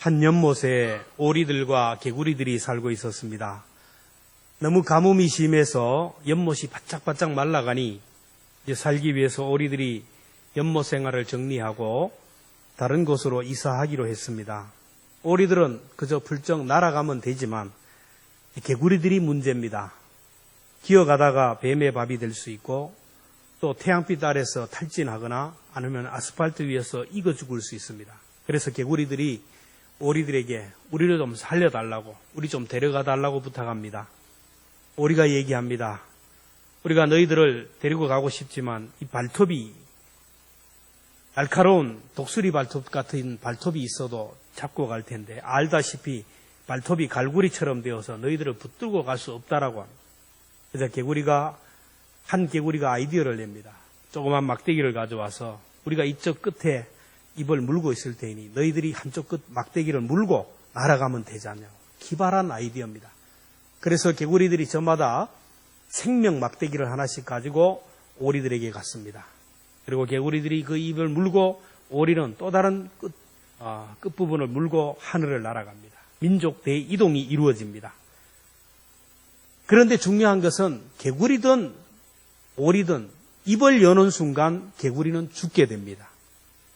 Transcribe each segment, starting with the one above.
한 연못에 오리들과 개구리들이 살고 있었습니다. 너무 가뭄이 심해서 연못이 바짝바짝 말라가니 이제 살기 위해서 오리들이 연못 생활을 정리하고 다른 곳으로 이사하기로 했습니다. 오리들은 그저 불쩍 날아가면 되지만 개구리들이 문제입니다. 기어가다가 뱀의 밥이 될 수 있고 또 태양빛 아래서 탈진하거나 아니면 아스팔트 위에서 익어 죽을 수 있습니다. 그래서 개구리들이 오리들에게 우리를 좀 살려달라고, 우리 좀 데려가 달라고 부탁합니다. 오리가 얘기합니다. 우리가 너희들을 데리고 가고 싶지만 이 발톱이, 날카로운 독수리 발톱 같은 발톱이 있어도 잡고 갈 텐데 알다시피 발톱이 갈고리처럼 되어서 너희들을 붙들고 갈 수 없다라고 합니다. 그래서 한 개구리가 아이디어를 냅니다. 조그만 막대기를 가져와서 우리가 이쪽 끝에 입을 물고 있을 테니 너희들이 한쪽 끝 막대기를 물고 날아가면 되지 않냐고. 기발한 아이디어입니다. 그래서 개구리들이 저마다 생명 막대기를 하나씩 가지고 오리들에게 갔습니다. 그리고 개구리들이 그 입을 물고 오리는 또 다른 끝부분을 물고 하늘을 날아갑니다. 민족 대이동이 이루어집니다. 그런데 중요한 것은 개구리든 오리든 입을 여는 순간 개구리는 죽게 됩니다.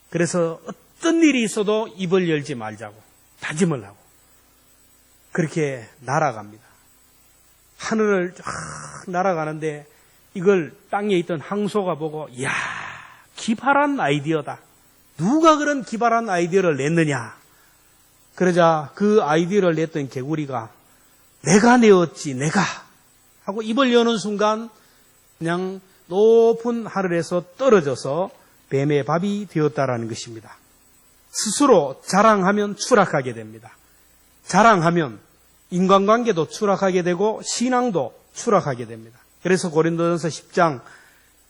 그래서 어떤 일이 있어도 입을 열지 말자고 다짐을 하고 그렇게 날아갑니다. 하늘을 쫙 날아가는데 이걸 땅에 있던 항소가 보고 이야, 기발한 아이디어다. 누가 그런 기발한 아이디어를 냈느냐. 그러자 그 아이디어를 냈던 개구리가 내가 내었지 내가 하고 입을 여는 순간 그냥 높은 하늘에서 떨어져서 뱀의 밥이 되었다라는 것입니다. 스스로 자랑하면 추락하게 됩니다. 자랑하면 인간관계도 추락하게 되고 신앙도 추락하게 됩니다. 그래서 고린도전서 10장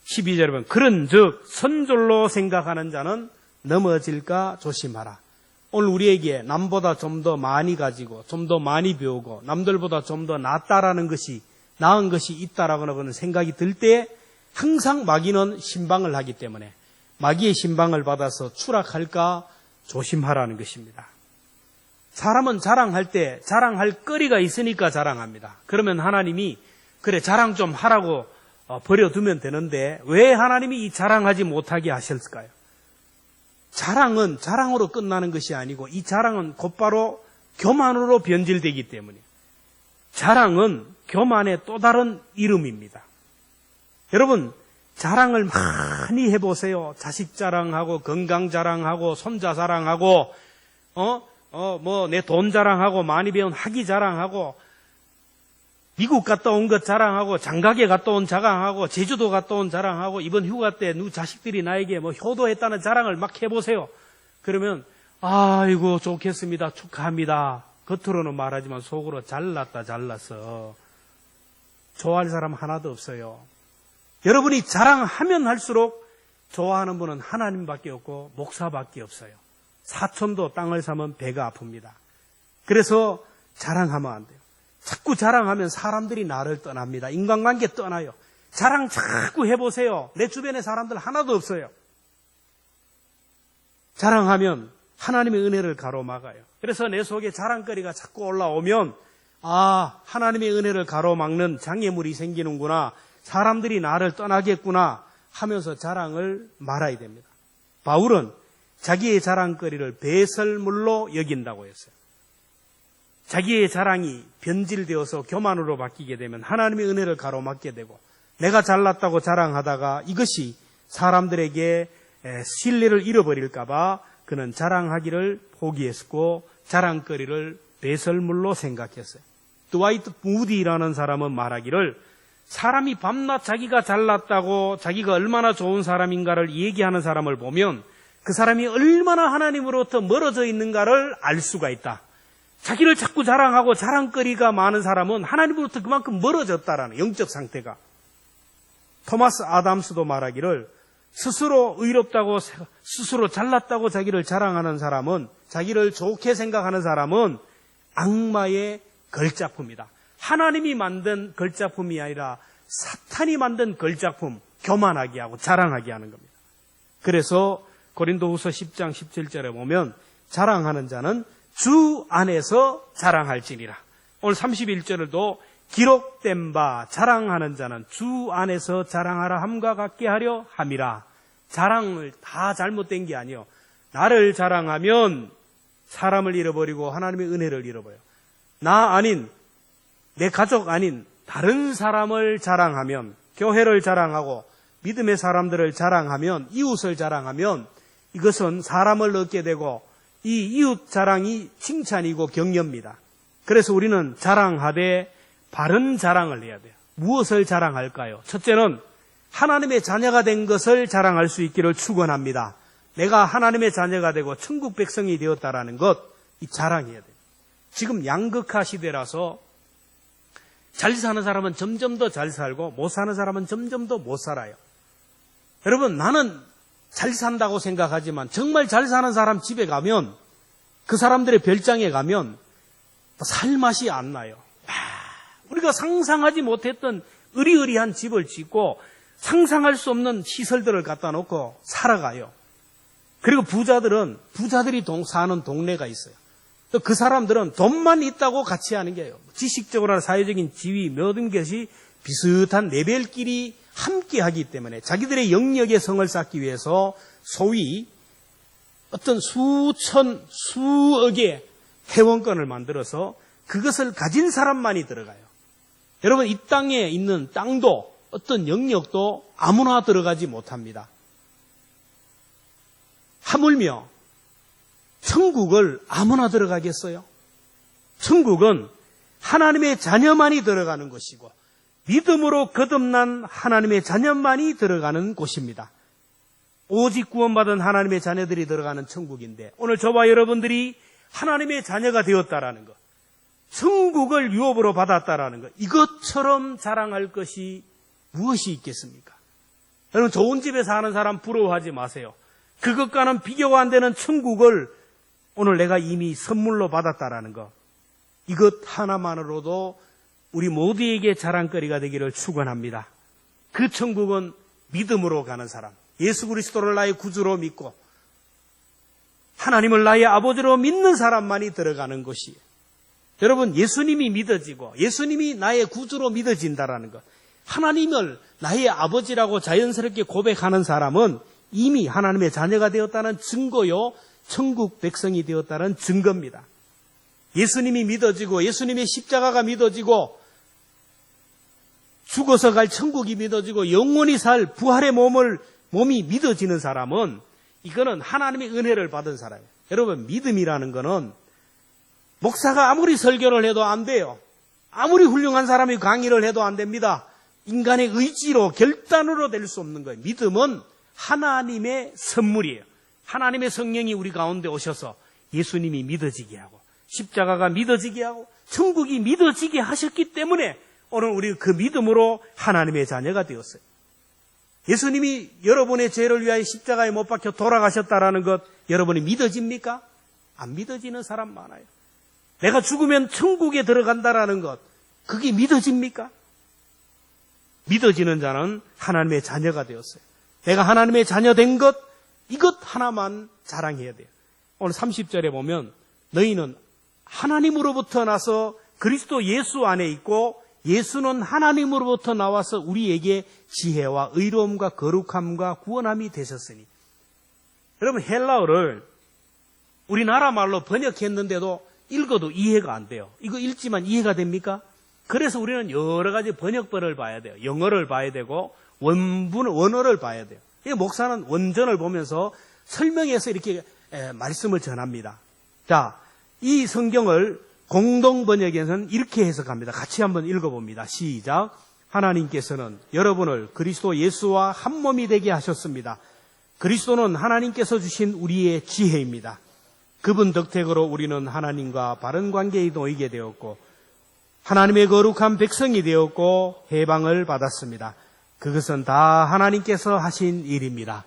12절에 보면 그런즉 선졸로 생각하는 자는 넘어질까 조심하라. 오늘 우리에게 남보다 좀 더 많이 가지고 좀 더 많이 배우고 남들보다 좀 더 낫다라는 것이 나은 것이 있다라고 하는 생각이 들 때 항상 마귀는 신방을 하기 때문에 마귀의 신방을 받아서 추락할까 조심하라는 것입니다. 사람은 자랑할 때 자랑할 거리가 있으니까 자랑합니다. 그러면 하나님이 그래 자랑 좀 하라고 버려두면 되는데 왜 하나님이 이 자랑하지 못하게 하셨을까요? 자랑은 자랑으로 끝나는 것이 아니고 이 자랑은 곧바로 교만으로 변질되기 때문에 자랑은 교만의 또 다른 이름입니다. 여러분 자랑을 많이 해보세요. 자식 자랑하고 건강 자랑하고 손자 자랑하고 내 돈 자랑하고 많이 배운 학위 자랑하고 미국 갔다 온 것 자랑하고 장가게 갔다 온 자랑하고 제주도 갔다 온 자랑하고 이번 휴가 때 누 자식들이 나에게 효도했다는 자랑을 막 해보세요. 그러면 아이고 좋겠습니다. 축하합니다. 겉으로는 말하지만 속으로 잘났다 잘났어. 좋아할 사람 하나도 없어요. 여러분이 자랑하면 할수록 좋아하는 분은 하나님밖에 없고 목사밖에 없어요. 사촌도 땅을 사면 배가 아픕니다. 그래서 자랑하면 안 돼요. 자꾸 자랑하면 사람들이 나를 떠납니다. 인간관계 떠나요. 자랑 자꾸 해보세요. 내 주변에 사람들 하나도 없어요. 자랑하면 하나님의 은혜를 가로막아요. 그래서 내 속에 자랑거리가 자꾸 올라오면 하나님의 은혜를 가로막는 장애물이 생기는구나. 사람들이 나를 떠나겠구나 하면서 자랑을 말아야 됩니다. 바울은 자기의 자랑거리를 배설물로 여긴다고 했어요. 자기의 자랑이 변질되어서 교만으로 바뀌게 되면 하나님의 은혜를 가로막게 되고 내가 잘났다고 자랑하다가 이것이 사람들에게 신뢰를 잃어버릴까 봐 그는 자랑하기를 포기했고 자랑거리를 배설물로 생각했어요. 드와이트 무디라는 사람은 말하기를 사람이 밤낮 자기가 잘났다고 자기가 얼마나 좋은 사람인가를 얘기하는 사람을 보면 그 사람이 얼마나 하나님으로부터 멀어져 있는가를 알 수가 있다. 자기를 자꾸 자랑하고 자랑거리가 많은 사람은 하나님으로부터 그만큼 멀어졌다라는 영적 상태가. 토마스 아담스도 말하기를 스스로 의롭다고 스스로 잘났다고 자기를 자랑하는 사람은 자기를 좋게 생각하는 사람은 악마의 걸작품이다. 하나님이 만든 걸작품이 아니라 사탄이 만든 걸작품, 교만하게 하고 자랑하게 하는 겁니다. 그래서 고린도후서 10장 17절에 보면 자랑하는 자는 주 안에서 자랑할지니라. 오늘 31절에도 기록된 바 자랑하는 자는 주 안에서 자랑하라 함과 같게 하려 함이라. 자랑을 다 잘못된 게 아니요. 나를 자랑하면 사람을 잃어버리고 하나님의 은혜를 잃어버려요. 나 아닌, 내 가족 아닌 다른 사람을 자랑하면, 교회를 자랑하고 믿음의 사람들을 자랑하면, 이웃을 자랑하면 이것은 사람을 얻게 되고 이 이웃 자랑이 칭찬이고 격려입니다. 그래서 우리는 자랑하되 바른 자랑을 해야 돼요. 무엇을 자랑할까요? 첫째는 하나님의 자녀가 된 것을 자랑할 수 있기를 축원합니다. 내가 하나님의 자녀가 되고 천국 백성이 되었다라는 것, 이 자랑해야 돼요. 지금 양극화 시대라서 잘 사는 사람은 점점 더 잘 살고 못 사는 사람은 점점 더 못 살아요. 여러분, 나는 잘 산다고 생각하지만 정말 잘 사는 사람 집에 가면, 그 사람들의 별장에 가면 살 맛이 안 나요. 우리가 상상하지 못했던 으리으리한 집을 짓고 상상할 수 없는 시설들을 갖다 놓고 살아가요. 그리고 부자들이 사는 동네가 있어요. 또 그 사람들은 돈만 있다고 같이 하는 게요. 지식적으로나 사회적인 지위, 모든 것이 비슷한 레벨끼리 함께 하기 때문에 자기들의 영역의 성을 쌓기 위해서 소위 어떤 수억의 회원권을 만들어서 그것을 가진 사람만이 들어가요. 여러분, 이 땅에 있는 땅도 어떤 영역도 아무나 들어가지 못합니다. 하물며 천국을 아무나 들어가겠어요? 천국은 하나님의 자녀만이 들어가는 것이고 믿음으로 거듭난 하나님의 자녀만이 들어가는 곳입니다. 오직 구원받은 하나님의 자녀들이 들어가는 천국인데, 오늘 저와 여러분들이 하나님의 자녀가 되었다라는 것, 천국을 유업으로 받았다라는 것, 이것처럼 자랑할 것이 무엇이 있겠습니까? 여러분, 좋은 집에 사는 사람 부러워하지 마세요. 그것과는 비교가 안 되는 천국을 오늘 내가 이미 선물로 받았다라는 것, 이것 하나만으로도 우리 모두에게 자랑거리가 되기를 축원합니다. 그 천국은 믿음으로 가는 사람, 예수 그리스도를 나의 구주로 믿고 하나님을 나의 아버지로 믿는 사람만이 들어가는 것이에요. 여러분, 예수님이 믿어지고 예수님이 나의 구주로 믿어진다라는 것, 하나님을 나의 아버지라고 자연스럽게 고백하는 사람은 이미 하나님의 자녀가 되었다는 증거요, 천국 백성이 되었다는 증거입니다. 예수님이 믿어지고 예수님의 십자가가 믿어지고 죽어서 갈 천국이 믿어지고 영원히 살 부활의 몸이 믿어지는 사람은 이거는 하나님의 은혜를 받은 사람이에요. 여러분, 믿음이라는 거는 목사가 아무리 설교를 해도 안 돼요. 아무리 훌륭한 사람이 강의를 해도 안 됩니다. 인간의 의지로 결단으로 될 수 없는 거예요. 믿음은 하나님의 선물이에요. 하나님의 성령이 우리 가운데 오셔서 예수님이 믿어지게 하고 십자가가 믿어지게 하고 천국이 믿어지게 하셨기 때문에 오늘 우리 그 믿음으로 하나님의 자녀가 되었어요. 예수님이 여러분의 죄를 위하여 십자가에 못 박혀 돌아가셨다라는 것 여러분이 믿어집니까? 안 믿어지는 사람 많아요. 내가 죽으면 천국에 들어간다라는 것, 그게 믿어집니까? 믿어지는 자는 하나님의 자녀가 되었어요. 내가 하나님의 자녀 된 것, 이것 하나만 자랑해야 돼요. 오늘 30절에 보면 너희는 하나님으로부터 나서 그리스도 예수 안에 있고 예수는 하나님으로부터 나와서 우리에게 지혜와 의로움과 거룩함과 구원함이 되셨으니. 여러분, 헬라어를 우리나라 말로 번역했는데도 읽어도 이해가 안 돼요. 이거 읽지만 이해가 됩니까? 그래서 우리는 여러 가지 번역본을 봐야 돼요. 영어를 봐야 되고 원어를 봐야 돼요. 목사는 원전을 보면서 설명해서 이렇게 말씀을 전합니다. 자, 이 성경을 공동번역에서는 이렇게 해석합니다. 같이 한번 읽어봅니다. 시작. 하나님께서는 여러분을 그리스도 예수와 한 몸이 되게 하셨습니다. 그리스도는 하나님께서 주신 우리의 지혜입니다. 그분 덕택으로 우리는 하나님과 바른 관계에 놓이게 되었고 하나님의 거룩한 백성이 되었고 해방을 받았습니다. 그것은 다 하나님께서 하신 일입니다.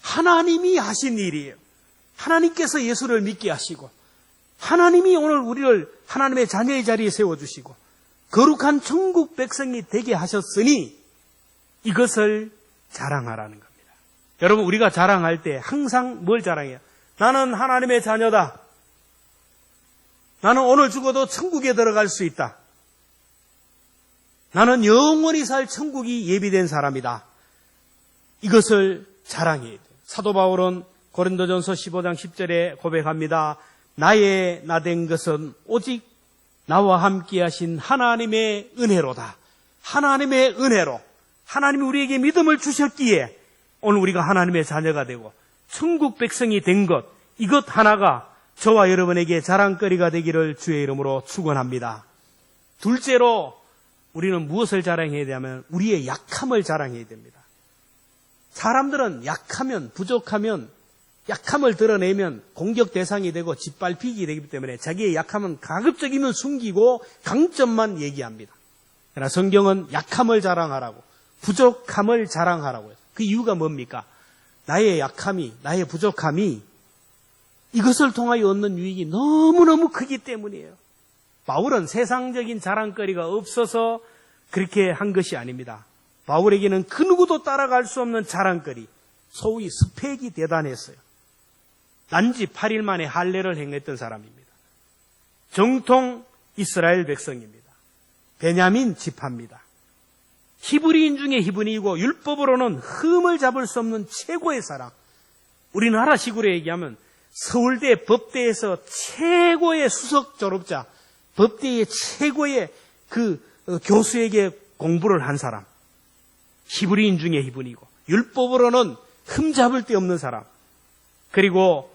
하나님이 하신 일이에요. 하나님께서 예수를 믿게 하시고 하나님이 오늘 우리를 하나님의 자녀의 자리에 세워주시고 거룩한 천국 백성이 되게 하셨으니 이것을 자랑하라는 겁니다. 여러분, 우리가 자랑할 때 항상 뭘 자랑해요? 나는 하나님의 자녀다. 나는 오늘 죽어도 천국에 들어갈 수 있다. 나는 영원히 살 천국이 예비된 사람이다. 이것을 자랑해야 돼요. 사도 바울은 고린도전서 15장 10절에 고백합니다. 나의 나된 것은 오직 나와 함께 하신 하나님의 은혜로다. 하나님의 은혜로 하나님이 우리에게 믿음을 주셨기에 오늘 우리가 하나님의 자녀가 되고 천국 백성이 된 것, 이것 하나가 저와 여러분에게 자랑거리가 되기를 주의 이름으로 축원합니다. 둘째로 우리는 무엇을 자랑해야 되냐면 우리의 약함을 자랑해야 됩니다. 사람들은 약하면, 부족하면, 약함을 드러내면 공격 대상이 되고 짓밟히게 되기 때문에 자기의 약함은 가급적이면 숨기고 강점만 얘기합니다. 그러나 성경은 약함을 자랑하라고, 부족함을 자랑하라고 해요. 그 이유가 뭡니까? 나의 약함이, 나의 부족함이 이것을 통하여 얻는 유익이 너무너무 크기 때문이에요. 바울은 세상적인 자랑거리가 없어서 그렇게 한 것이 아닙니다. 바울에게는 그 누구도 따라갈 수 없는 자랑거리, 소위 스펙이 대단했어요. 난지 8일 만에 할례를 행했던 사람입니다. 정통 이스라엘 백성입니다. 베냐민 지파입니다. 히브리인 중에 히브리이고 율법으로는 흠을 잡을 수 없는 최고의 사람. 우리나라식으로 얘기하면 서울대 법대에서 최고의 수석 졸업자, 법대의 최고의 그 교수에게 공부를 한 사람. 히브리인 중에 히브리이고 율법으로는 흠 잡을 데 없는 사람. 그리고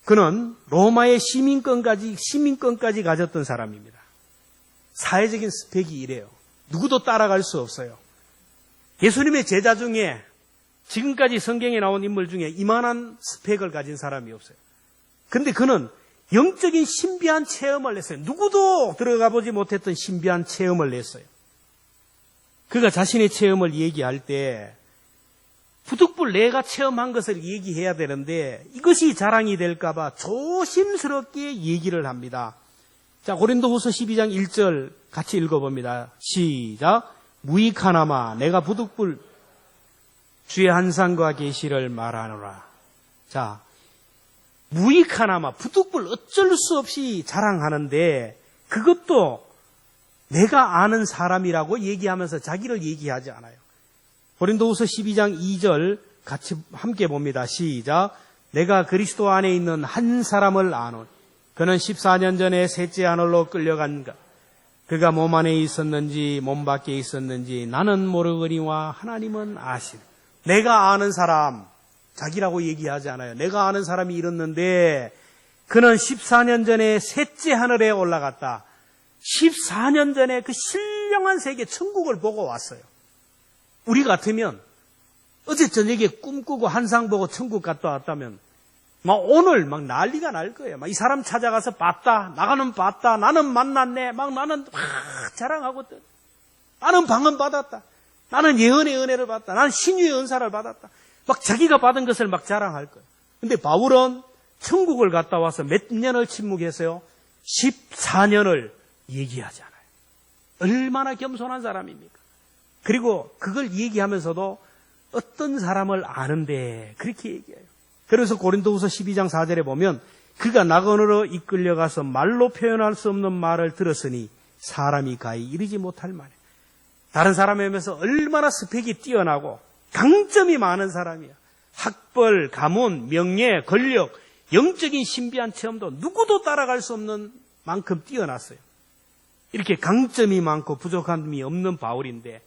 그는 로마의 시민권까지 가졌던 사람입니다. 사회적인 스펙이 이래요. 누구도 따라갈 수 없어요. 예수님의 제자 중에 지금까지 성경에 나온 인물 중에 이만한 스펙을 가진 사람이 없어요. 그런데 그는 영적인 신비한 체험을 했어요. 누구도 들어가 보지 못했던 신비한 체험을 냈어요. 그가 자신의 체험을 얘기할 때 부득불 내가 체험한 것을 얘기해야 되는데 이것이 자랑이 될까 봐 조심스럽게 얘기를 합니다. 자, 고린도후서 12장 1절 같이 읽어봅니다. 시작. 무익하나마 내가 부득불 주의 한상과 계시를 말하노라. 자, 무익하나마 부득불 어쩔 수 없이 자랑하는데 그것도 내가 아는 사람이라고 얘기하면서 자기를 얘기하지 않아요. 고린도후서 12장 2절 같이 함께 봅니다. 시작. 내가 그리스도 안에 있는 한 사람을 아노니 그는 14년 전에 셋째 하늘로 끌려간가. 그가 몸 안에 있었는지 몸 밖에 있었는지 나는 모르거니와 하나님은 아시리. 내가 아는 사람, 자기라고 얘기하지 않아요. 내가 아는 사람이 이렇는데 그는 14년 전에 셋째 하늘에 올라갔다. 14년 전에 그 신령한 세계 천국을 보고 왔어요. 우리 같으면 어제 저녁에 꿈꾸고 한상 보고 천국 갔다 왔다면 막 오늘 막 난리가 날 거예요. 막 이 사람 찾아가서 봤다, 나가는 봤다, 나는 만났네, 막 나는 자랑하거든. 나는 방언 받았다. 나는 예언의 은혜를 받았다. 나는 신유의 은사를 받았다. 막 자기가 받은 것을 막 자랑할 거예요. 근데 바울은 천국을 갔다 와서 몇 년을 침묵했어요? 14년을 얘기하지 않아요. 얼마나 겸손한 사람입니까? 그리고 그걸 얘기하면서도 어떤 사람을 아는데 그렇게 얘기해요. 그래서 고린도후서 12장 4절에 보면 그가 낙원으로 이끌려가서 말로 표현할 수 없는 말을 들었으니 사람이 가히 이르지 못할 말이에요. 다른 사람에 비해서 얼마나 스펙이 뛰어나고 강점이 많은 사람이야. 학벌, 가문, 명예, 권력, 영적인 신비한 체험도 누구도 따라갈 수 없는 만큼 뛰어났어요. 이렇게 강점이 많고 부족함이 없는 바울인데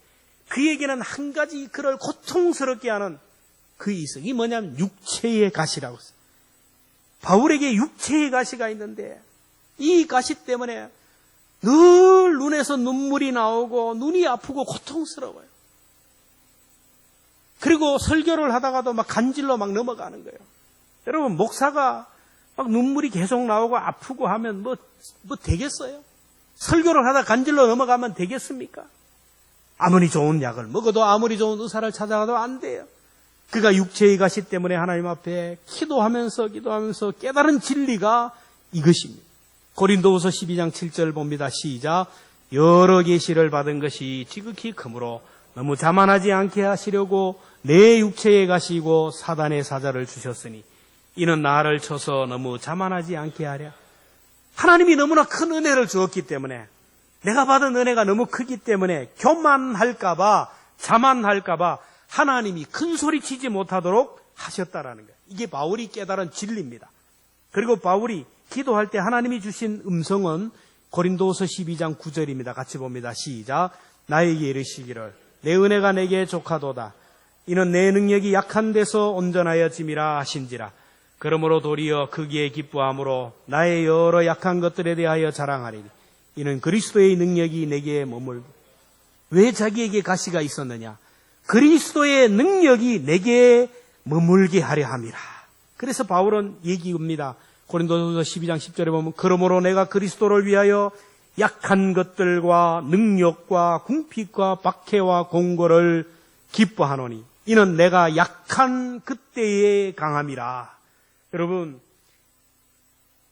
그에게는 한 가지 그를 고통스럽게 하는 그 이성이 뭐냐면 육체의 가시라고 했어요. 바울에게 육체의 가시가 있는데 이 가시 때문에 늘 눈에서 눈물이 나오고 눈이 아프고 고통스러워요. 그리고 설교를 하다가도 막 간질러 막 넘어가는 거예요. 여러분, 목사가 막 눈물이 계속 나오고 아프고 하면 뭐 되겠어요? 설교를 하다 간질러 넘어가면 되겠습니까? 아무리 좋은 약을 먹어도 아무리 좋은 의사를 찾아가도 안 돼요. 그가 육체의 가시 때문에 하나님 앞에 기도하면서 깨달은 진리가 이것입니다. 고린도후서 12장 7절 봅니다. 시작. 여러 계시를 받은 것이 지극히 크므로 너무 자만하지 않게 하시려고 내 육체에 가시고 사단의 사자를 주셨으니 이는 나를 쳐서 너무 자만하지 않게 하랴. 하나님이 너무나 큰 은혜를 주었기 때문에, 내가 받은 은혜가 너무 크기 때문에 교만할까봐, 자만할까봐 하나님이 큰 소리 치지 못하도록 하셨다라는 거예요. 이게 바울이 깨달은 진리입니다. 그리고 바울이 기도할 때 하나님이 주신 음성은 고린도후서 12장 9절입니다. 같이 봅니다. 시작. 나에게 이르시기를 내 은혜가 내게 족하도다. 이는 내 능력이 약한 데서 온전하여짐이라 하신지라. 그러므로 도리어 크기에 기뻐함으로 나의 여러 약한 것들에 대하여 자랑하리니 이는 그리스도의 능력이 내게 머물고. 왜 자기에게 가시가 있었느냐? 그리스도의 능력이 내게 머물게 하려 함이라. 그래서 바울은 얘기합니다. 고린도후서 12장 10절에 보면 그러므로 내가 그리스도를 위하여 약한 것들과 능력과 궁핍과 박해와 공고를 기뻐하노니 이는 내가 약한 그때에 강함이라. 여러분,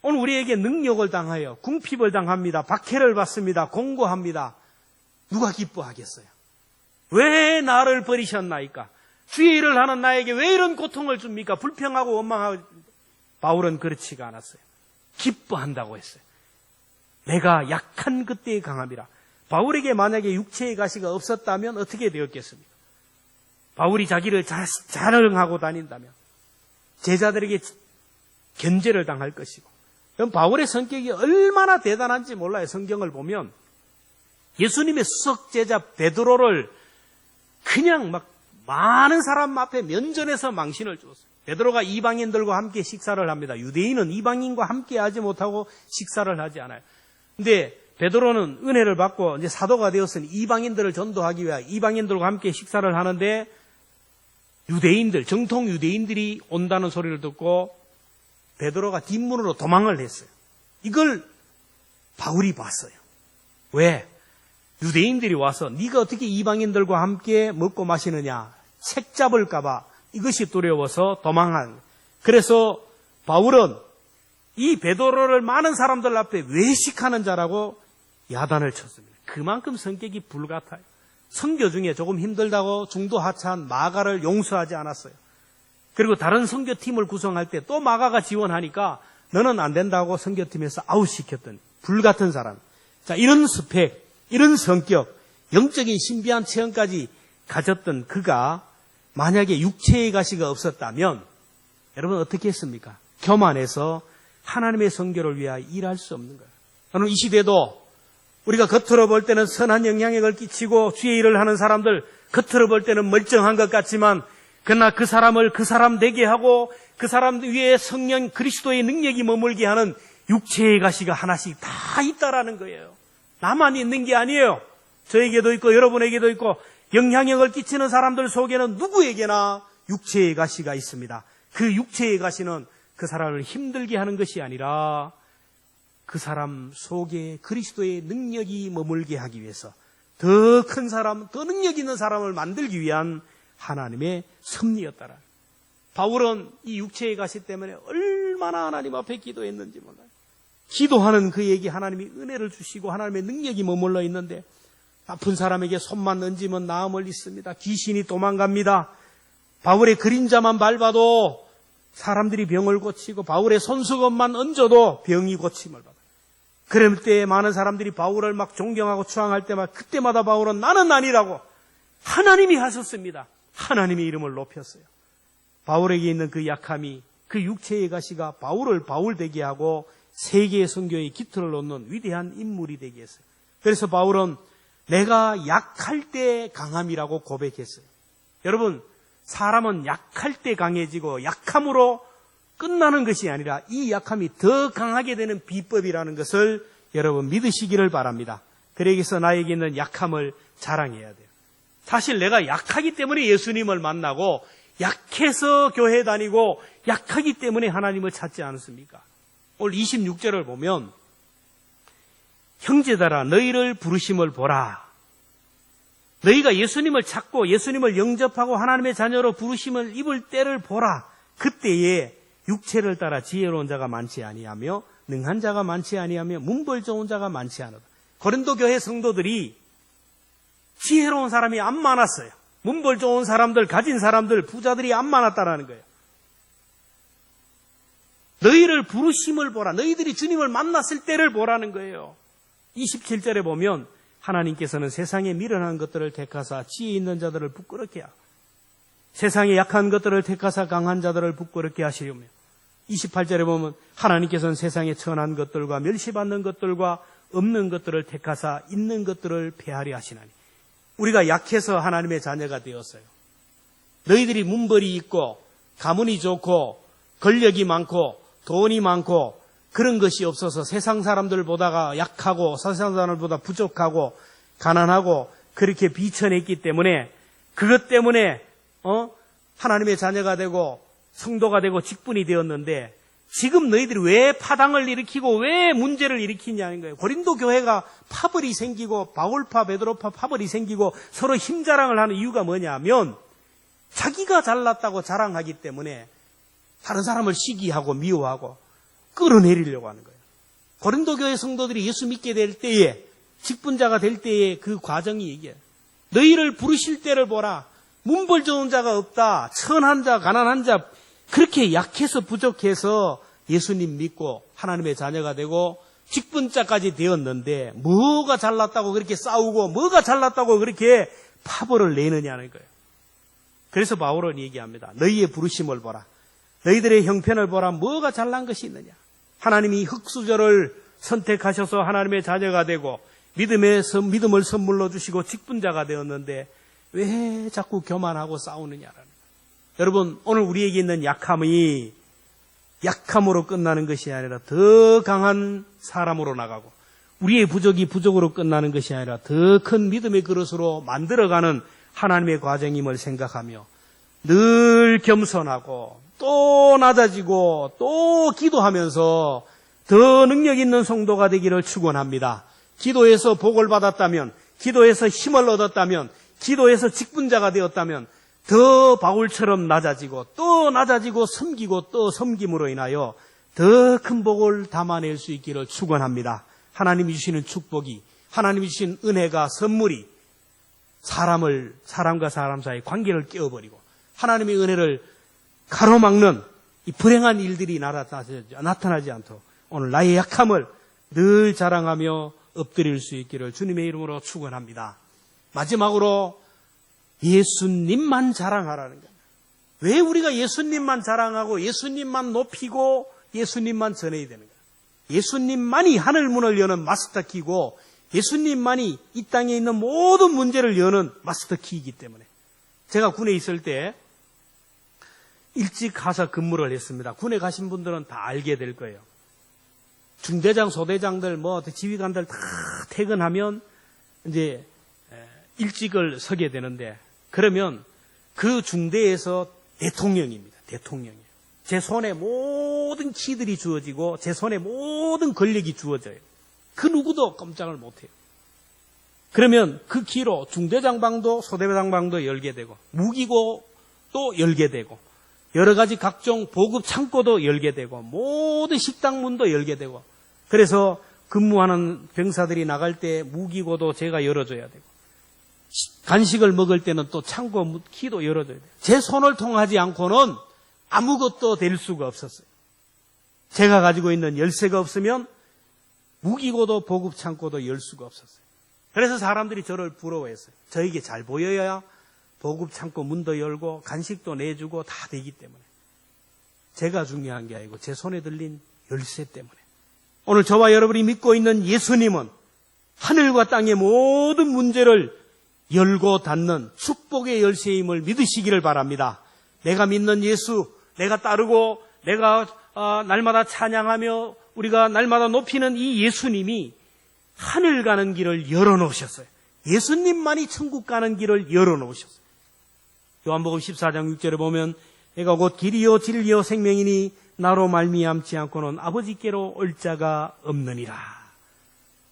오늘 우리에게 능력을 당하여 궁핍을 당합니다. 박해를 받습니다. 공고합니다. 누가 기뻐하겠어요? 왜 나를 버리셨나이까? 주의 일을 하는 나에게 왜 이런 고통을 줍니까? 불평하고 원망하고. 바울은 그렇지가 않았어요. 기뻐한다고 했어요. 내가 약한 그때의 강함이라. 바울에게 만약에 육체의 가시가 없었다면 어떻게 되었겠습니까? 바울이 자기를 자랑하고 다닌다면 제자들에게 견제를 당할 것이고. 그럼 바울의 성격이 얼마나 대단한지 몰라요. 성경을 보면 예수님의 수석 제자 베드로를 그냥 막 많은 사람 앞에 면전에서 망신을 주었어요. 베드로가 이방인들과 함께 식사를 합니다. 유대인은 이방인과 함께 하지 못하고 식사를 하지 않아요. 근데 베드로는 은혜를 받고 이제 사도가 되었으니 이방인들을 전도하기 위하여 이방인들과 함께 식사를 하는데 유대인들, 정통 유대인들이 온다는 소리를 듣고 베드로가 뒷문으로 도망을 했어요. 이걸 바울이 봤어요. 왜? 유대인들이 와서 네가 어떻게 이방인들과 함께 먹고 마시느냐, 책 잡을까 봐 이것이 두려워서 도망한. 그래서 바울은 이 베드로를 많은 사람들 앞에 외식하는 자라고 야단을 쳤습니다. 그만큼 성격이 불같아요. 선교 중에 조금 힘들다고 중도 하차한 마가를 용서하지 않았어요. 그리고 다른 선교팀을 구성할 때 또 마가가 지원하니까 너는 안 된다고 선교팀에서 아웃시켰던 불같은 사람. 자, 이런 스펙, 이런 성격, 영적인 신비한 체험까지 가졌던 그가 만약에 육체의 가시가 없었다면 여러분 어떻게 했습니까? 교만해서 하나님의 선교를 위하여 일할 수 없는 거예요. 여러분 이 시대도 우리가 겉으로 볼 때는 선한 영향력을 끼치고 주의 일을 하는 사람들, 겉으로 볼 때는 멀쩡한 것 같지만 그러나 그 사람을 그 사람 되게 하고 그 사람 위에 성령 그리스도의 능력이 머물게 하는 육체의 가시가 하나씩 다 있다라는 거예요. 나만 있는 게 아니에요. 저에게도 있고 여러분에게도 있고 영향력을 끼치는 사람들 속에는 누구에게나 육체의 가시가 있습니다. 그 육체의 가시는 그 사람을 힘들게 하는 것이 아니라 그 사람 속에 그리스도의 능력이 머물게 하기 위해서 더 큰 사람, 더 능력 있는 사람을 만들기 위한 하나님의 섭리였다라. 바울은 이 육체의 가시 때문에 얼마나 하나님 앞에 기도했는지 몰라요. 기도하는 그에게 하나님이 은혜를 주시고 하나님의 능력이 머물러 있는데 아픈 사람에게 손만 얹으면 나음을 입습니다. 귀신이 도망갑니다. 바울의 그림자만 밟아도 사람들이 병을 고치고 바울의 손수건만 얹어도 병이 고침을 받아요. 그럴 때 많은 사람들이 바울을 막 존경하고 추앙할 때마다 그때마다 바울은 나는 아니라고 하나님이 하셨습니다. 하나님의 이름을 높였어요. 바울에게 있는 그 약함이 그 육체의 가시가 바울을 바울 되게 하고 세계의 선교의 기틀을 놓는 위대한 인물이 되게 했어요. 그래서 바울은 내가 약할 때 강함이라고 고백했어요. 여러분, 사람은 약할 때 강해지고 약함으로 끝나는 것이 아니라 이 약함이 더 강하게 되는 비법이라는 것을 여러분 믿으시기를 바랍니다. 그러기서 나에게 있는 약함을 자랑해야 돼요. 사실 내가 약하기 때문에 예수님을 만나고 약해서 교회 다니고 약하기 때문에 하나님을 찾지 않습니까? 오늘 26절을 보면 형제들아 너희를 부르심을 보라. 너희가 예수님을 찾고 예수님을 영접하고 하나님의 자녀로 부르심을 입을 때를 보라. 그때에 육체를 따라 지혜로운 자가 많지 아니하며 능한 자가 많지 아니하며 문벌 좋은 자가 많지 않으다. 고린도 교회 성도들이 지혜로운 사람이 안 많았어요. 문벌 좋은 사람들, 가진 사람들, 부자들이 안 많았다라는 거예요. 너희를 부르심을 보라. 너희들이 주님을 만났을 때를 보라는 거예요. 27절에 보면 하나님께서는 세상에 미련한 것들을 택하사 지혜 있는 자들을 부끄럽게 하고 세상에 약한 것들을 택하사 강한 자들을 부끄럽게 하시려며 28절에 보면 하나님께서는 세상에 천한 것들과 멸시받는 것들과 없는 것들을 택하사 있는 것들을 폐하려 하시나니 우리가 약해서 하나님의 자녀가 되었어요. 너희들이 문벌이 있고 가문이 좋고 권력이 많고 돈이 많고 그런 것이 없어서 세상 사람들보다가 약하고 세상 사람들보다 부족하고 가난하고 그렇게 비천했기 때문에 그것 때문에 하나님의 자녀가 되고 성도가 되고 직분이 되었는데 지금 너희들이 왜 파당을 일으키고 왜 문제를 일으키냐는 거예요. 고린도 교회가 파벌이 생기고 바울파 베드로파 파벌이 생기고 서로 힘자랑을 하는 이유가 뭐냐면 자기가 잘났다고 자랑하기 때문에 다른 사람을 시기하고 미워하고 끌어내리려고 하는 거예요. 고린도 교회 성도들이 예수 믿게 될 때에 직분자가 될 때의 그 과정이 이게 너희를 부르실 때를 보라. 문벌 좋은 자가 없다. 천한 자, 가난한 자 그렇게 약해서 부족해서 예수님 믿고 하나님의 자녀가 되고 직분자까지 되었는데 뭐가 잘났다고 그렇게 싸우고 뭐가 잘났다고 그렇게 파벌을 내느냐는 거예요. 그래서 바울은 얘기합니다. 너희의 부르심을 보라. 너희들의 형편을 보라. 뭐가 잘난 것이 있느냐. 하나님이 흙수저를 선택하셔서 하나님의 자녀가 되고 믿음을 선물로 주시고 직분자가 되었는데 왜 자꾸 교만하고 싸우느냐라는 거예요. 여러분 오늘 우리에게 있는 약함이 약함으로 끝나는 것이 아니라 더 강한 사람으로 나가고 우리의 부족이 부족으로 끝나는 것이 아니라 더 큰 믿음의 그릇으로 만들어가는 하나님의 과정임을 생각하며 늘 겸손하고 또 낮아지고 또 기도하면서 더 능력 있는 성도가 되기를 축원합니다. 기도해서 복을 받았다면, 기도해서 힘을 얻었다면, 기도해서 직분자가 되었다면 더 바울처럼 낮아지고 또 낮아지고 섬기고 또 섬김으로 인하여 더 큰 복을 담아낼 수 있기를 축원합니다. 하나님이 주시는 축복이, 하나님이 주신 은혜가, 선물이 사람과 사람 사이 관계를 깨어버리고 하나님의 은혜를 가로막는 이 불행한 일들이 나타나지 않도록 오늘 나의 약함을 늘 자랑하며 엎드릴 수 있기를 주님의 이름으로 축원합니다. 마지막으로 예수님만 자랑하라는 거예요. 왜 우리가 예수님만 자랑하고 예수님만 높이고 예수님만 전해야 되는 거예요? 예수님만이 하늘문을 여는 마스터키고 예수님만이 이 땅에 있는 모든 문제를 여는 마스터키이기 때문에 제가 군에 있을 때 일찍 가서 근무를 했습니다. 군에 가신 분들은 다 알게 될 거예요. 중대장, 소대장들, 지휘관들 다 퇴근하면 이제 일찍을 서게 되는데 그러면 그 중대에서 대통령입니다. 대통령이에요. 제 손에 모든 키들이 주어지고 제 손에 모든 권력이 주어져요. 그 누구도 꼼짝을 못해요. 그러면 그 키로 중대장 방도 소대장 방도 열게 되고 무기고 또 열게 되고 여러 가지 각종 보급 창고도 열게 되고 모든 식당 문도 열게 되고 그래서 근무하는 병사들이 나갈 때 무기고도 제가 열어줘야 되고 간식을 먹을 때는 또 창고 키도 열어줘야 돼요. 제 손을 통하지 않고는 아무것도 될 수가 없었어요. 제가 가지고 있는 열쇠가 없으면 무기고도 보급 창고도 열 수가 없었어요. 그래서 사람들이 저를 부러워했어요. 저에게 잘 보여야 보급 창고 문도 열고 간식도 내주고 다 되기 때문에 제가 중요한 게 아니고 제 손에 들린 열쇠 때문에 오늘 저와 여러분이 믿고 있는 예수님은 하늘과 땅의 모든 문제를 열고 닫는 축복의 열쇠임을 믿으시기를 바랍니다. 내가 믿는 예수, 내가 따르고 내가 날마다 찬양하며 우리가 날마다 높이는 이 예수님이 하늘 가는 길을 열어놓으셨어요. 예수님만이 천국 가는 길을 열어놓으셨어요. 요한복음 14장 6절에 보면 내가 곧 길이요 진리요 생명이니 나로 말미암지 않고는 아버지께로 올 자가 없느니라.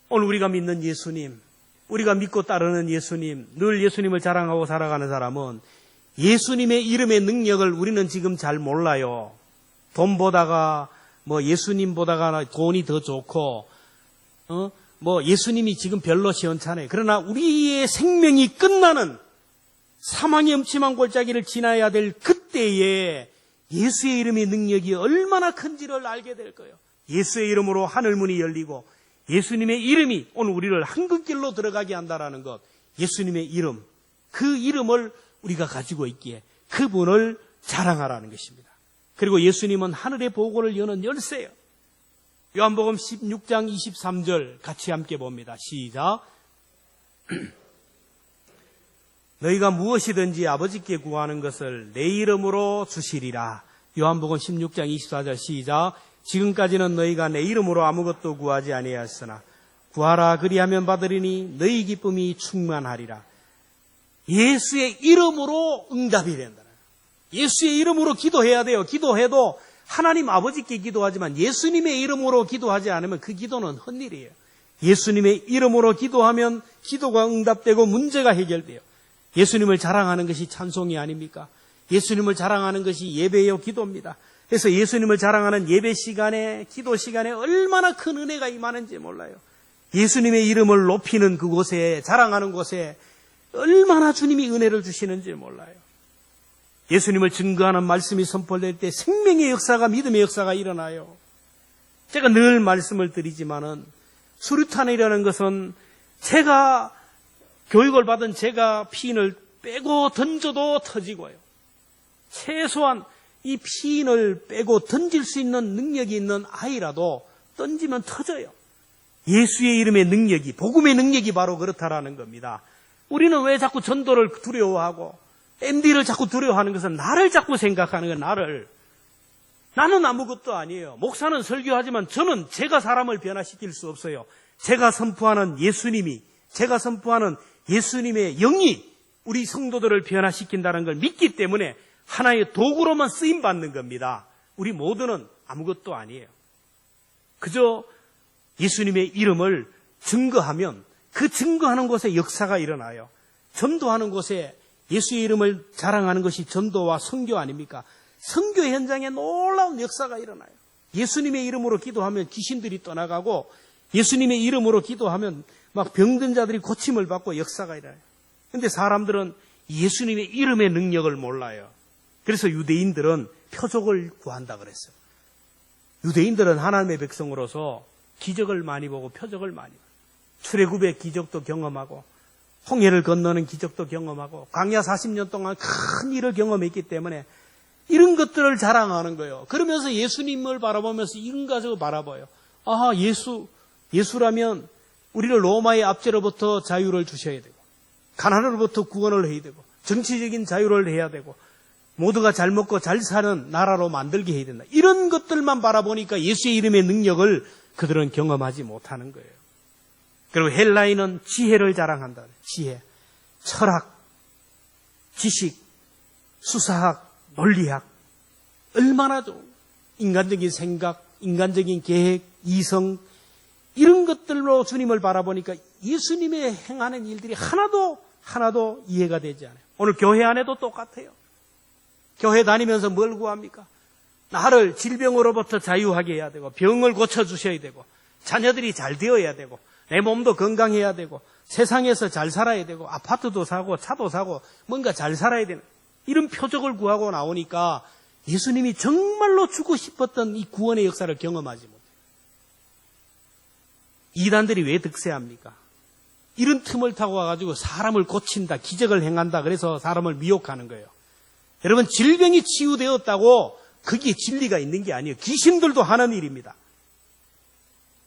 오늘 우리가 믿는 예수님, 우리가 믿고 따르는 예수님, 늘 예수님을 자랑하고 살아가는 사람은 예수님의 이름의 능력을 우리는 지금 잘 몰라요. 돈보다가 예수님보다가 돈이 더 좋고 예수님이 지금 별로 시원찮아요. 그러나 우리의 생명이 끝나는 사망의 음침한 골짜기를 지나야 될 그때에 예수의 이름의 능력이 얼마나 큰지를 알게 될 거예요. 예수의 이름으로 하늘문이 열리고 예수님의 이름이 오늘 우리를 한국길로 들어가게 한다는 것, 예수님의 이름, 그 이름을 우리가 가지고 있기에 그분을 자랑하라는 것입니다. 그리고 예수님은 하늘의 보고를 여는 열쇠예요. 요한복음 16장 23절 같이 함께 봅니다. 시작. 너희가 무엇이든지 아버지께 구하는 것을 내 이름으로 주시리라. 요한복음 16장 24절 시작. 지금까지는 너희가 내 이름으로 아무것도 구하지 아니하였으나 구하라 그리하면 받으리니 너희 기쁨이 충만하리라. 예수의 이름으로 응답이 된다. 예수의 이름으로 기도해야 돼요. 기도해도 하나님 아버지께 기도하지만 예수님의 이름으로 기도하지 않으면 그 기도는 헛일이에요. 예수님의 이름으로 기도하면 기도가 응답되고 문제가 해결돼요. 예수님을 자랑하는 것이 찬송이 아닙니까? 예수님을 자랑하는 것이 예배요 기도입니다. 그래서 예수님을 자랑하는 예배 시간에, 기도 시간에 얼마나 큰 은혜가 임하는지 몰라요. 예수님의 이름을 높이는 그곳에, 자랑하는 곳에 얼마나 주님이 은혜를 주시는지 몰라요. 예수님을 증거하는 말씀이 선포될 때 생명의 역사가, 믿음의 역사가 일어나요. 제가 늘 말씀을 드리지만은 수류탄이라는 것은 제가 교육을 받은 제가 피인을 빼고 던져도 터지고요. 최소한 이 피인을 빼고 던질 수 있는 능력이 있는 아이라도 던지면 터져요. 예수의 이름의 능력이, 복음의 능력이 바로 그렇다라는 겁니다. 우리는 왜 자꾸 전도를 두려워하고 MD를 자꾸 두려워하는 것은 나를 자꾸 생각하는 거예요. 나를. 나는 아무것도 아니에요. 목사는 설교하지만 저는 제가 사람을 변화시킬 수 없어요. 제가 선포하는 예수님이, 제가 선포하는 예수님의 영이 우리 성도들을 변화시킨다는 걸 믿기 때문에 하나의 도구로만 쓰임받는 겁니다. 우리 모두는 아무것도 아니에요. 그저 예수님의 이름을 증거하면 그 증거하는 곳에 역사가 일어나요. 전도하는 곳에 예수의 이름을 자랑하는 것이 전도와 선교 아닙니까? 선교 현장에 놀라운 역사가 일어나요. 예수님의 이름으로 기도하면 귀신들이 떠나가고 예수님의 이름으로 기도하면 막 병든 자들이 고침을 받고 역사가 일어나요. 그런데 사람들은 예수님의 이름의 능력을 몰라요. 그래서 유대인들은 표적을 구한다 그랬어요. 유대인들은 하나님의 백성으로서 기적을 많이 보고 표적을 많이 봐요. 출애굽의 기적도 경험하고 홍해를 건너는 기적도 경험하고 광야 40년 동안 큰 일을 경험했기 때문에 이런 것들을 자랑하는 거예요. 그러면서 예수님을 바라보면서 이런 가지고 바라봐요. 아하, 예수라면 우리를 로마의 압제로부터 자유를 주셔야 되고 가난으로부터 구원을 해야 되고 정치적인 자유를 해야 되고 모두가 잘 먹고 잘 사는 나라로 만들게 해야 된다. 이런 것들만 바라보니까 예수의 이름의 능력을 그들은 경험하지 못하는 거예요. 그리고 헬라인은 지혜를 자랑한다. 지혜, 철학, 지식, 수사학, 논리학. 얼마나 좀 인간적인 생각, 인간적인 계획, 이성 이런 것들로 주님을 바라보니까 예수님의 행하는 일들이 하나도 이해가 되지 않아요. 오늘 교회 안에도 똑같아요. 교회 다니면서 뭘 구합니까? 나를 질병으로부터 자유하게 해야 되고 병을 고쳐주셔야 되고 자녀들이 잘 되어야 되고 내 몸도 건강해야 되고 세상에서 잘 살아야 되고 아파트도 사고 차도 사고 뭔가 잘 살아야 되는 이런 표적을 구하고 나오니까 예수님이 정말로 주고 싶었던 이 구원의 역사를 경험하지 못해요. 이단들이 왜 득세합니까? 이런 틈을 타고 와가지고 사람을 고친다, 기적을 행한다 그래서 사람을 미혹하는 거예요. 여러분 질병이 치유되었다고 그게 진리가 있는 게 아니에요. 귀신들도 하는 일입니다.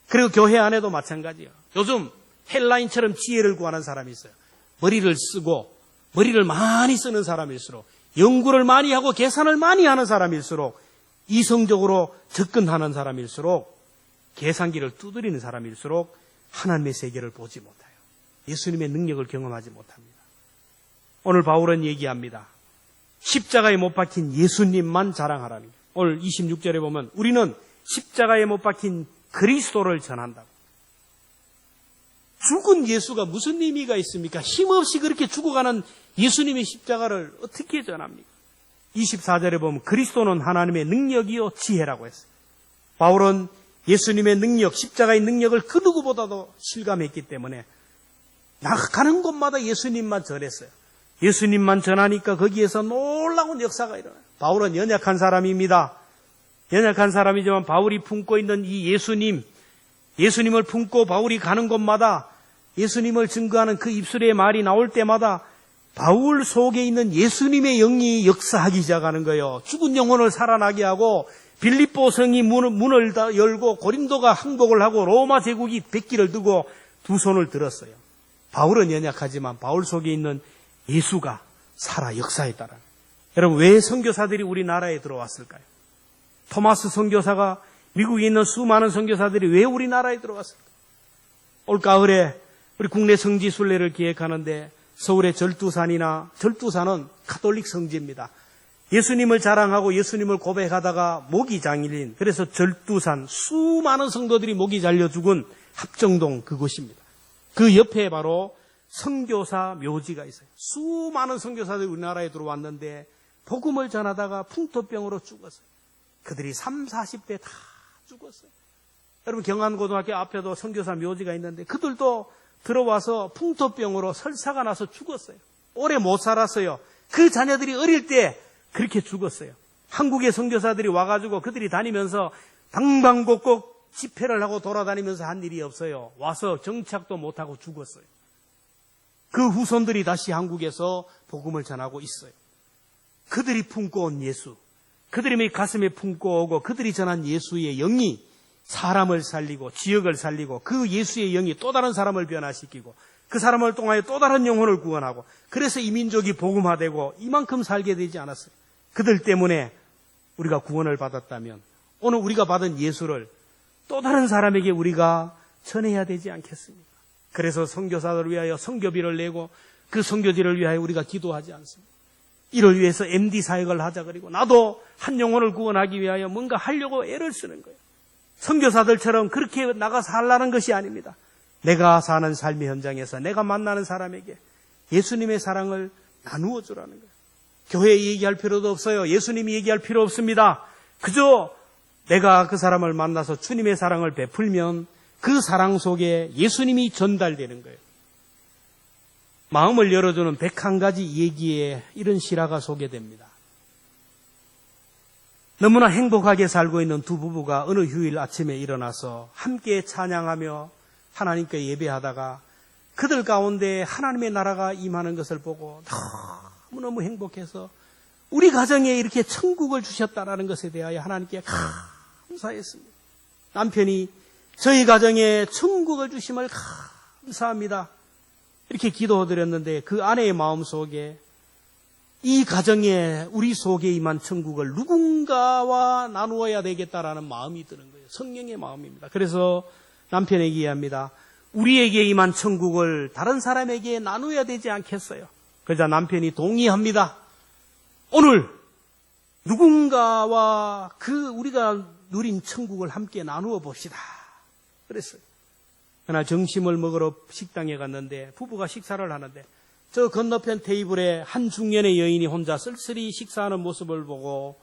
그리고 교회 안에도 마찬가지예요. 요즘 헬라인처럼 지혜를 구하는 사람이 있어요. 머리를 쓰고 머리를 많이 쓰는 사람일수록 연구를 많이 하고 계산을 많이 하는 사람일수록 이성적으로 접근하는 사람일수록 계산기를 두드리는 사람일수록 하나님의 세계를 보지 못해요. 예수님의 능력을 경험하지 못합니다. 오늘 바울은 얘기합니다. 십자가에 못 박힌 예수님만 자랑하라는 거예요. 오늘 26절에 보면 우리는 십자가에 못 박힌 그리스도를 전한다고. 죽은 예수가 무슨 의미가 있습니까? 힘없이 그렇게 죽어가는 예수님의 십자가를 어떻게 전합니까? 24절에 보면 그리스도는 하나님의 능력이요 지혜라고 했어요. 바울은 예수님의 능력, 십자가의 능력을 그 누구보다도 실감했기 때문에 가는 곳마다 예수님만 전했어요. 예수님만 전하니까 거기에서 놀라운 역사가 일어나요. 바울은 연약한 사람입니다. 연약한 사람이지만 바울이 품고 있는 이 예수님을 품고 바울이 가는 곳마다 예수님을 증거하는 그 입술의 말이 나올 때마다 바울 속에 있는 예수님의 영이 역사하기 시작하는 거예요. 죽은 영혼을 살아나게 하고 빌립보 성이 문을 열고 고린도가 항복을 하고 로마 제국이 백기를 두고 두 손을 들었어요. 바울은 연약하지만 바울 속에 있는 예수가 살아 역사했다라는 거예요. 여러분, 왜 선교사들이 우리나라에 들어왔을까요? 토마스 선교사가 미국에 있는 수많은 선교사들이 왜 우리나라에 들어왔을까요? 올 가을에 우리 국내 성지 순례를 기획하는데 서울의 절두산은 가톨릭 성지입니다. 예수님을 자랑하고 예수님을 고백하다가 목이 잘린, 그래서 절두산 수많은 성도들이 목이 잘려 죽은 합정동 그곳입니다. 그 옆에 바로 선교사 묘지가 있어요. 수많은 선교사들이 우리나라에 들어왔는데 복음을 전하다가 풍토병으로 죽었어요. 그들이 30, 40대 다 죽었어요. 여러분, 경안고등학교 앞에도 선교사 묘지가 있는데 그들도 들어와서 풍토병으로 설사가 나서 죽었어요. 오래 못 살았어요. 그 자녀들이 어릴 때 그렇게 죽었어요. 한국의 선교사들이 와가지고 그들이 다니면서 방방곡곡 집회를 하고 돌아다니면서 한 일이 없어요. 와서 정착도 못하고 죽었어요. 그 후손들이 다시 한국에서 복음을 전하고 있어요. 그들이 품고 온 예수, 그들이 가슴에 품고 오고 그들이 전한 예수의 영이 사람을 살리고 지역을 살리고 그 예수의 영이 또 다른 사람을 변화시키고 그 사람을 통하여 또 다른 영혼을 구원하고 그래서 이 민족이 복음화되고 이만큼 살게 되지 않았어요. 그들 때문에 우리가 구원을 받았다면 오늘 우리가 받은 예수를 또 다른 사람에게 우리가 전해야 되지 않겠습니까? 그래서 선교사들을 위하여 선교비를 내고 그 선교지를 위하여 우리가 기도하지 않습니다. 이를 위해서 MD 사역을 하자 그리고 나도 한 영혼을 구원하기 위하여 뭔가 하려고 애를 쓰는 거예요. 선교사들처럼 그렇게 나가서 하려는 것이 아닙니다. 내가 사는 삶의 현장에서 내가 만나는 사람에게 예수님의 사랑을 나누어 주라는 거예요. 교회에 얘기할 필요도 없어요. 예수님이 얘기할 필요 없습니다. 그저 내가 그 사람을 만나서 주님의 사랑을 베풀면 그 사랑 속에 예수님이 전달되는 거예요. 마음을 열어주는 101가지 얘기에 이런 실화가 소개됩니다. 너무나 행복하게 살고 있는 두 부부가 어느 휴일 아침에 일어나서 함께 찬양하며 하나님께 예배하다가 그들 가운데 하나님의 나라가 임하는 것을 보고 너무너무 행복해서 우리 가정에 이렇게 천국을 주셨다는 것에 대하여 하나님께 감사했습니다. 남편이 저희 가정에 천국을 주심을 감사합니다. 이렇게 기도드렸는데 그 아내의 마음속에 이 가정에 우리 속에 임한 천국을 누군가와 나누어야 되겠다라는 마음이 드는 거예요. 성령의 마음입니다. 그래서 남편에게 이해합니다. 우리에게 임한 천국을 다른 사람에게 나누어야 되지 않겠어요? 그러자 남편이 동의합니다. 오늘 누군가와 그 우리가 누린 천국을 함께 나누어 봅시다. 그랬어요. 그날 점심을 먹으러 식당에 갔는데 부부가 식사를 하는데 저 건너편 테이블에 한 중년의 여인이 혼자 쓸쓸히 식사하는 모습을 보고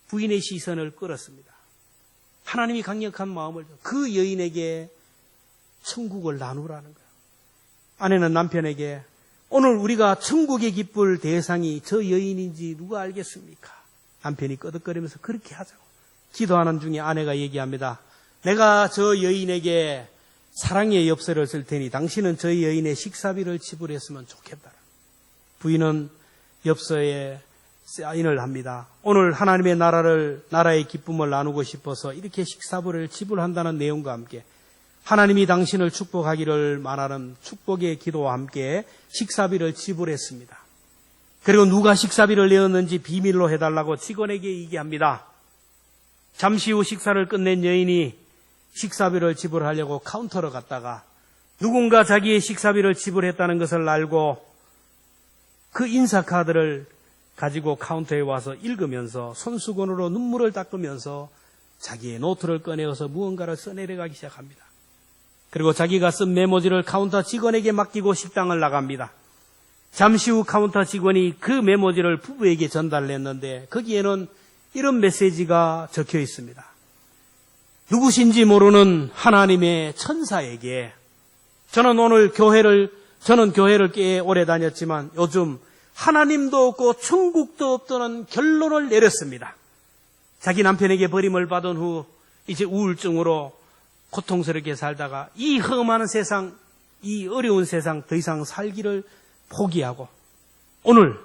부인의 시선을 끌었습니다. 하나님이 강력한 마음을 그 여인에게 천국을 나누라는 거예요. 아내는 남편에게 오늘 우리가 천국에 기쁠 대상이 저 여인인지 누가 알겠습니까? 남편이 끄덕거리면서 그렇게 하자고. 기도하는 중에 아내가 얘기합니다. 내가 저 여인에게 사랑의 엽서를 쓸 테니 당신은 저희 여인의 식사비를 지불했으면 좋겠다. 부인은 엽서에 사인을 합니다. 오늘 하나님의 나라의 기쁨을 나누고 싶어서 이렇게 식사비를 지불한다는 내용과 함께 하나님이 당신을 축복하기를 말하는 축복의 기도와 함께 식사비를 지불했습니다. 그리고 누가 식사비를 내었는지 비밀로 해달라고 직원에게 얘기합니다. 잠시 후 식사를 끝낸 여인이 식사비를 지불하려고 카운터로 갔다가 누군가 자기의 식사비를 지불했다는 것을 알고 그 인사카드를 가지고 카운터에 와서 읽으면서 손수건으로 눈물을 닦으면서 자기의 노트를 꺼내어서 무언가를 써내려가기 시작합니다. 그리고 자기가 쓴 메모지를 카운터 직원에게 맡기고 식당을 나갑니다. 잠시 후 카운터 직원이 그 메모지를 부부에게 전달했는데 거기에는 이런 메시지가 적혀 있습니다. 누구신지 모르는 하나님의 천사에게 저는 교회를 꽤 오래 다녔지만 요즘 하나님도 없고 천국도 없다는 결론을 내렸습니다. 자기 남편에게 버림을 받은 후 이제 우울증으로 고통스럽게 살다가 이 험한 세상, 이 어려운 세상 더 이상 살기를 포기하고 오늘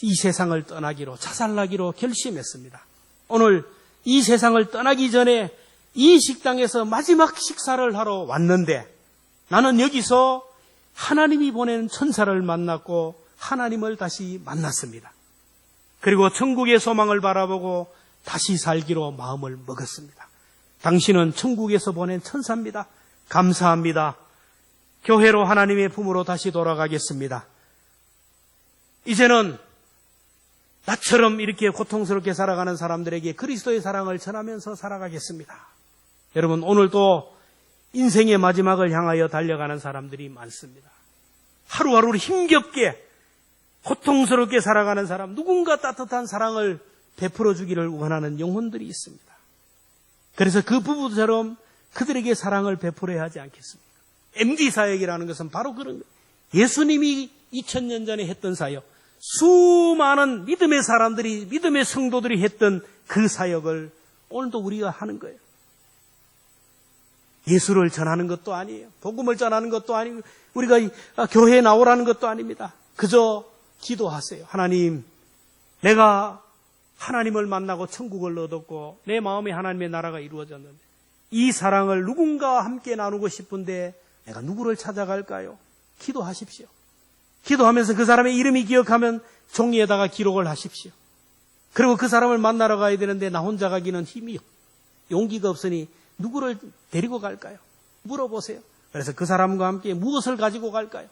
이 세상을 떠나기로, 자살하기로 결심했습니다. 오늘 이 세상을 떠나기 전에 이 식당에서 마지막 식사를 하러 왔는데 나는 여기서 하나님이 보낸 천사를 만났고 하나님을 다시 만났습니다. 그리고 천국의 소망을 바라보고 다시 살기로 마음을 먹었습니다. 당신은 천국에서 보낸 천사입니다. 감사합니다. 교회로 하나님의 품으로 다시 돌아가겠습니다. 이제는 나처럼 이렇게 고통스럽게 살아가는 사람들에게 그리스도의 사랑을 전하면서 살아가겠습니다. 여러분, 오늘도 인생의 마지막을 향하여 달려가는 사람들이 많습니다. 하루하루 힘겹게 고통스럽게 살아가는 사람, 누군가 따뜻한 사랑을 베풀어 주기를 원하는 영혼들이 있습니다. 그래서 그 부부처럼 그들에게 사랑을 베풀어야 하지 않겠습니까? MD 사역이라는 것은 바로 그런 거예요. 예수님이 2000년 전에 했던 사역, 수많은 믿음의 사람들이, 믿음의 성도들이 했던 그 사역을 오늘도 우리가 하는 거예요. 예수를 전하는 것도 아니에요. 복음을 전하는 것도 아니고 우리가 교회에 나오라는 것도 아닙니다. 그저 기도하세요. 하나님, 내가 하나님을 만나고 천국을 얻었고 내 마음에 하나님의 나라가 이루어졌는데 이 사랑을 누군가와 함께 나누고 싶은데 내가 누구를 찾아갈까요? 기도하십시오. 기도하면서 그 사람의 이름이 기억하면 종이에다가 기록을 하십시오. 그리고 그 사람을 만나러 가야 되는데 나 혼자 가기는 힘이 용기가 없으니 누구를 데리고 갈까요? 물어보세요. 그래서 그 사람과 함께 무엇을 가지고 갈까요?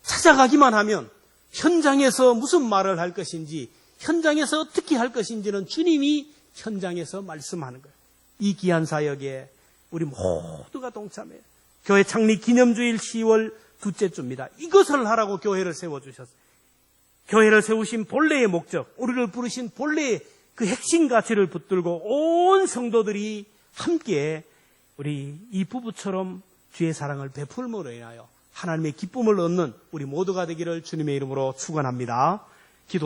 찾아가기만 하면 현장에서 무슨 말을 할 것인지, 현장에서 어떻게 할 것인지는 주님이 현장에서 말씀하는 거예요. 이 귀한 사역에 우리 모두가 동참해요. 교회 창립 기념주일 10월 둘째 주입니다. 이것을 하라고 교회를 세워주셨어요. 교회를 세우신 본래의 목적, 우리를 부르신 본래의 그 핵심 가치를 붙들고 온 성도들이 함께 우리 이 부부처럼 주의 사랑을 베풀므로 인하여 하나님의 기쁨을 얻는 우리 모두가 되기를 주님의 이름으로 축원합니다. 기도.